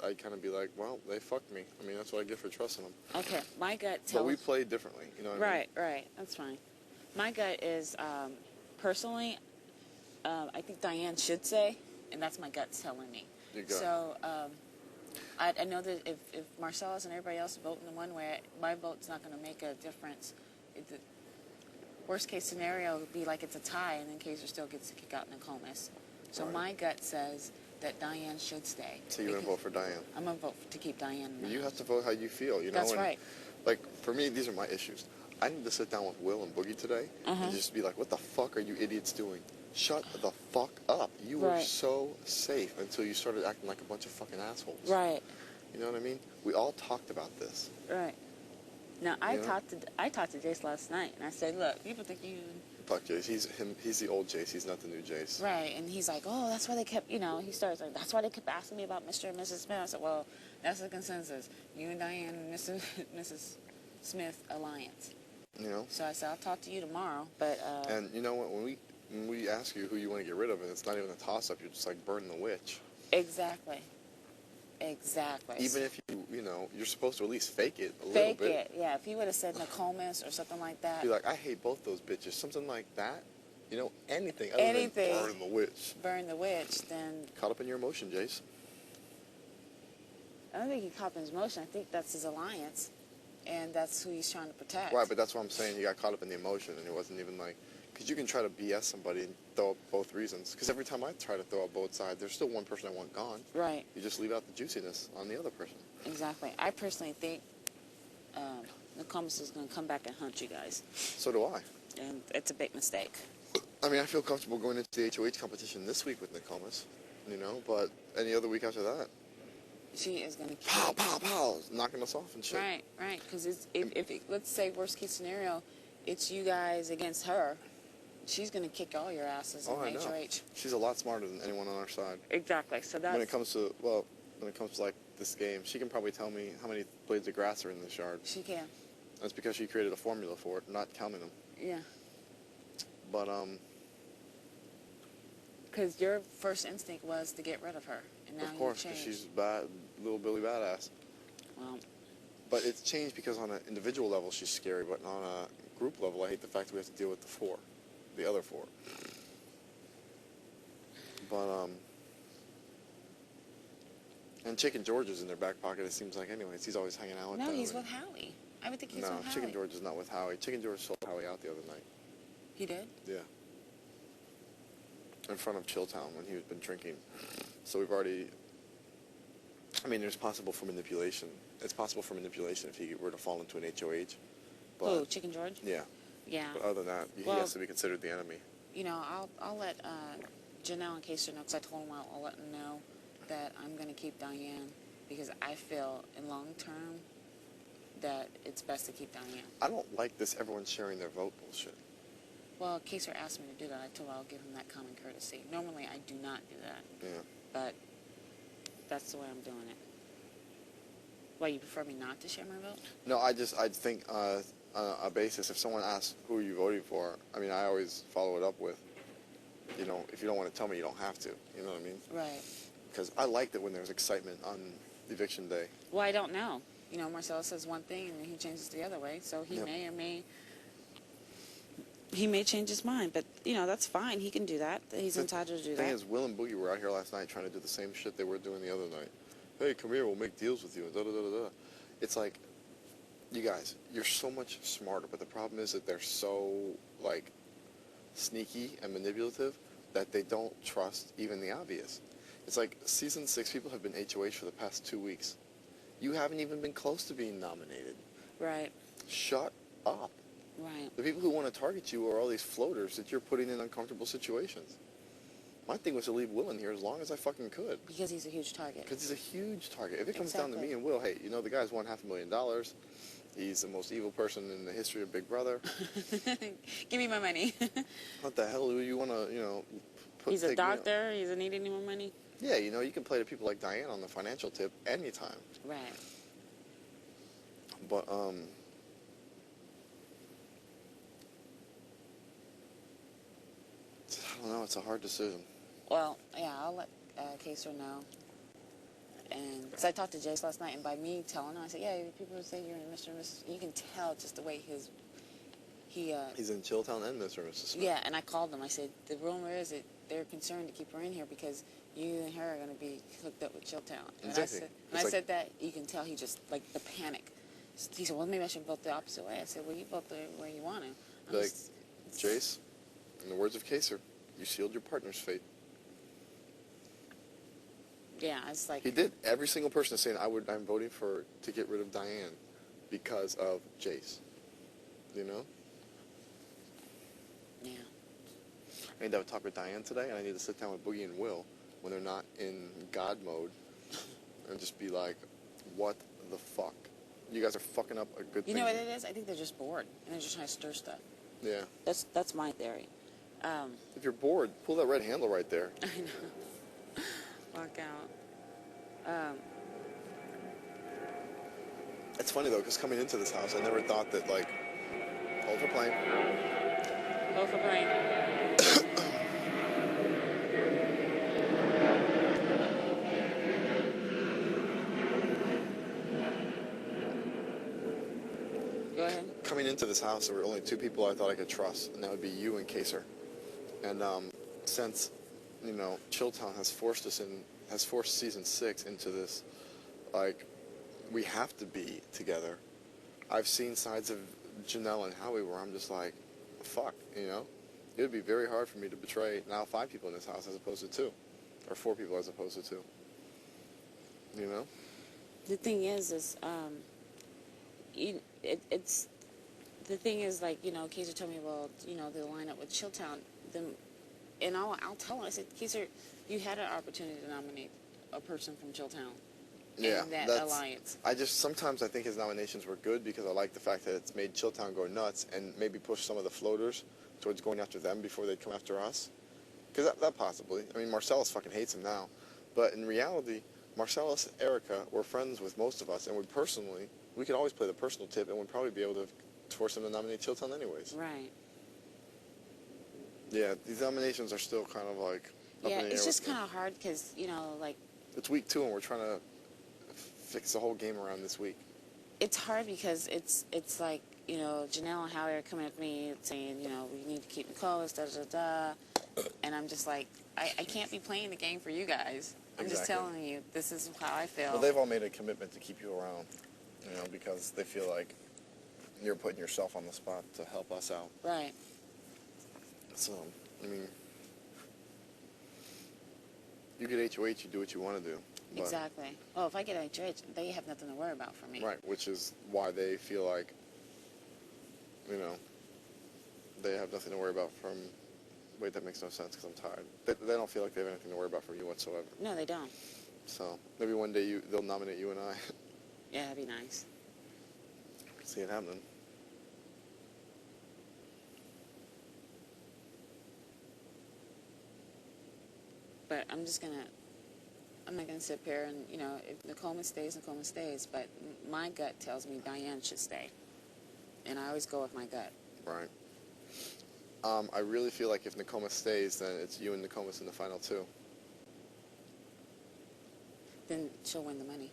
I'd kind of be like, well, they fucked me. I mean, that's what I get for trusting them. Okay, my gut tells... But we play differently, you know what I mean? Right, that's fine. My gut is, personally, I think Diane should stay, and that's my gut telling me. Your gut. So, I know that if Marcellus and everybody else vote in one way, my vote's not going to make a difference. The worst case scenario would be like it's a tie, and then Kaiser still gets to kick out Nokomis. So right. My gut says that Diane should stay. So you're going to vote for Diane? I'm going to vote to keep Diane in the You house. have to vote how you feel, you know? That's right. Like, for me, these are my issues. I need to sit down with Will and Boogie today and just be like, what the fuck are you idiots doing? Shut the fuck up. You were so safe until you started acting like a bunch of fucking assholes. Right. You know what I mean? We all talked about this. Right. Now, I talked to Jace last night, and I said, look, people think you... Fuck Jace. He's the old Jace. He's not the new Jace. Right. And he's like, oh, that's why they kept, he starts like, that's why they kept asking me about Mr. and Mrs. Smith. I said, well, that's the consensus. You and Diane and Mrs. Smith alliance. You know? So I said, I'll talk to you tomorrow, but... And you know what? When we ask you who you want to get rid of, and it's not even a toss-up, you're just like, burn the witch. Exactly. Even if you're supposed to at least fake it a little bit. Fake it, yeah. If he would have said Nokomis or something like that. Be like, I hate both those bitches. Something like that. Anything other than burn the witch. Burn the witch, then... Caught up in your emotion, Jace. I don't think he caught up in his emotion. I think that's his alliance. And that's who he's trying to protect. Right, but that's what I'm saying. You got caught up in the emotion, and it wasn't even like... Because you can try to BS somebody and throw up both reasons. Because every time I try to throw up both sides, there's still one person I want gone. Right. You just leave out the juiciness on the other person. Exactly. I personally think Nokomis is going to come back and hunt you guys. So do I. And it's a big mistake. I mean, I feel comfortable going into the HOH competition this week with Nokomis, but any other week after that. She is going to keep... Pow, pow, pow, knocking us off and shit. Right. Because let's say worst case scenario, it's you guys against her. She's going to kick all your asses in HOH. She's a lot smarter than anyone on our side. Exactly. So that's... When it comes to like this game, she can probably tell me how many blades of grass are in this yard. She can. That's because she created a formula for it, not counting them. Yeah. But, because your first instinct was to get rid of her, and now of course, because she's bad, little Billy Badass. Well... But it's changed because on an individual level, she's scary, but on a group level, I hate the fact that we have to deal with the other four. But, and Chicken George is in their back pocket, it seems like, anyways. He's always hanging out with them. No, he's with Howie. I would think he's with Howie. No, Chicken George is not with Howie. Chicken George sold Howie out the other night. He did? Yeah. In front of Chilltown when he had been drinking. So we've already... I mean, there's possible for manipulation. It's possible for manipulation if he were to fall into an HOH. But, who, Chicken George? Yeah. Yeah. But other than that, he has to be considered the enemy. I'll let Janelle and Kaiser know, because I told him I'll let them know that I'm going to keep Diane, because I feel in long term that it's best to keep Diane. I don't like this everyone's sharing their vote bullshit. Well, Kaiser asked me to do that. I told him I'll give him that common courtesy. Normally, I do not do that. Yeah. But that's the way I'm doing it. Why, you prefer me not to share my vote? No, I think on a basis, if someone asks who are you voting for, I mean, I always follow it up with, if you don't want to tell me, you don't have to. You know what I mean? Right. Because I like that when there's excitement on eviction day. Well, I don't know. Marcelo says one thing and he changes the other way, so he may change his mind, but that's fine. He can do that. He's entitled to do that. The thing is, Will and Boogie were out here last night trying to do the same shit they were doing the other night. Hey, come here, we'll make deals with you. Da da da da. It's like, you guys, you're so much smarter, but the problem is that they're so sneaky and manipulative that they don't trust even the obvious. It's like season 6 people have been HOH for the past 2 weeks. You haven't even been close to being nominated. Right. Shut up. Right. The people who want to target you are all these floaters that you're putting in uncomfortable situations. My thing was to leave Will in here as long as I fucking could. Because he's a huge target. Because he's a huge target. If it comes down to me and Will, hey, the guy's won $500,000. He's the most evil person in the history of Big Brother. Give me my money. What the hell do you want to, put... He's a doctor. He doesn't need any more money. Yeah, you can play to people like Diane on the financial tip anytime. Right. But, I don't know. It's a hard decision. Well, yeah, I'll let Kaiser know. And because I talked to Jace last night, and by me telling him, I said, yeah, people say you're in Mr. and Mrs. You can tell just the way he's in Chilltown and Mr. and Mrs. Smith. Yeah, and I called them. I said, the rumor is that they're concerned to keep her in here because you and her are going to be hooked up with Chilltown. And Exactly. I said that, you can tell he just, like, the panic. He said, well, maybe I should vote the opposite way. I said, well, you vote the way you want to. Like, Jace, in the words of Kaser, you sealed your partner's fate. Yeah, it's like... He did. Every single person is saying, I'm voting to get rid of Diane because of Jace. You know? Yeah. I need to have a talk with Diane today, and I need to sit down with Boogie and Will when they're not in God mode and just be like, what the fuck? You guys are fucking up a good thing. You know what it is? I think they're just bored, and they're just trying to stir stuff. Yeah. That's my theory. If you're bored, pull that red handle right there. I know. Walk out. It's funny, though, because coming into this house, I never thought that, like, hold for plane. Hold for plane. Go ahead. Coming into this house, there were only two people I thought I could trust, and that would be you and Kaser. And since, you know, Chilltown has forced season 6 into this, like, we have to be together. I've seen sides of Janelle and Howie where I'm just like, fuck, you know? It would be very hard for me to betray now 5 people in this house as opposed to 2. Or 4 people as opposed to 2. You know? The thing is it's the thing is, like, you know, Kaser told me, well, you know, they'll line up with Chilltown. And I'll tell him, I said, Kaser, you had an opportunity to nominate a person from Chilltown. Yeah, in that alliance. Sometimes I think his nominations were good because I like the fact that it's made Chilltown go nuts and maybe push some of the floaters towards going after them before they come after us. Because that possibly. I mean, Marcellus fucking hates him now. But in reality, Marcellus and Erica were friends with most of us, and we could always play the personal tip and would probably be able to force them to nominate Chilltown anyways. Right. Yeah, these nominations are still kind of like up Yeah, in the it's air just with me. kind of hard because, you know, like... It's week 2 and we're trying to fix the whole game around this week. It's hard because it's like, you know, Janelle and Howie are coming at me saying, you know, we need to keep Nicole, da-da-da-da. And I'm just like, I can't be playing the game for you guys. I'm just telling you, this is how I feel. Well, they've all made a commitment to keep you around, you know, because they feel like you're putting yourself on the spot to help us out. Right. So, I mean, you get HOH, you do what you want to do. But, Exactly. Oh, if I get HOH, they have nothing to worry about for me. right, which is why they feel like, you know, they have nothing to worry about from... Wait, that makes no sense because I'm tired. They don't feel like they have anything to worry about from you whatsoever. No, they don't. So, maybe one day they'll nominate you and I. Yeah, that'd be nice. See it happening. But I'm not going to sit here and, you know, if Nicole stays, Nicole stays. But my gut tells me Diane should stay. And I always go with my gut. Right. I really feel like if Nakoma stays, then it's you and Nakomas in the final 2. Then she'll win the money.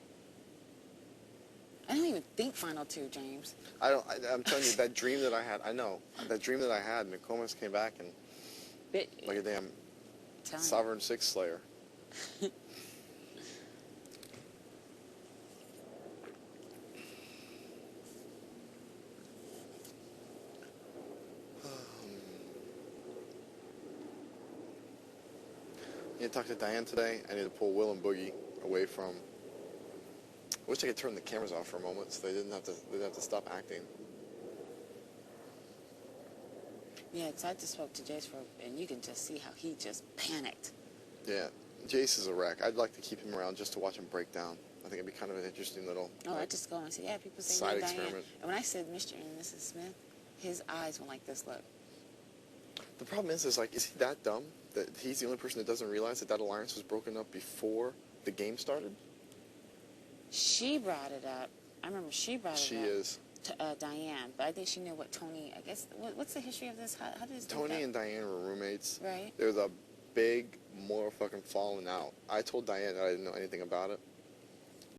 I don't even think final 2, James. I'm telling you, that dream that I had, that dream that I had, Nakomas came back and like a damn Sovereign Six Slayer. I need to talk to Diane today. I need to pull Will and Boogie away from... I wish I could turn the cameras off for a moment so they didn't have to stop acting. Yeah, because I just spoke to Jace and you can just see how he just panicked. Yeah, Jace is a wreck. I'd like to keep him around just to watch him break down. I think it'd be kind of an interesting little... Oh, I just go and say, yeah, people say side Diane. experiment. And when I said Mr. and Mrs. Smith, his eyes went like this, look. The problem is like, is he that dumb that he's the only person that doesn't realize that alliance was broken up before the game started? She brought it up. I remember she brought it up. She is. To Diane, but I think she knew what Tony, I guess, what's the history of this? How did this Tony and Diane were roommates. Right. There was a big motherfucking falling out. I told Diane that I didn't know anything about it.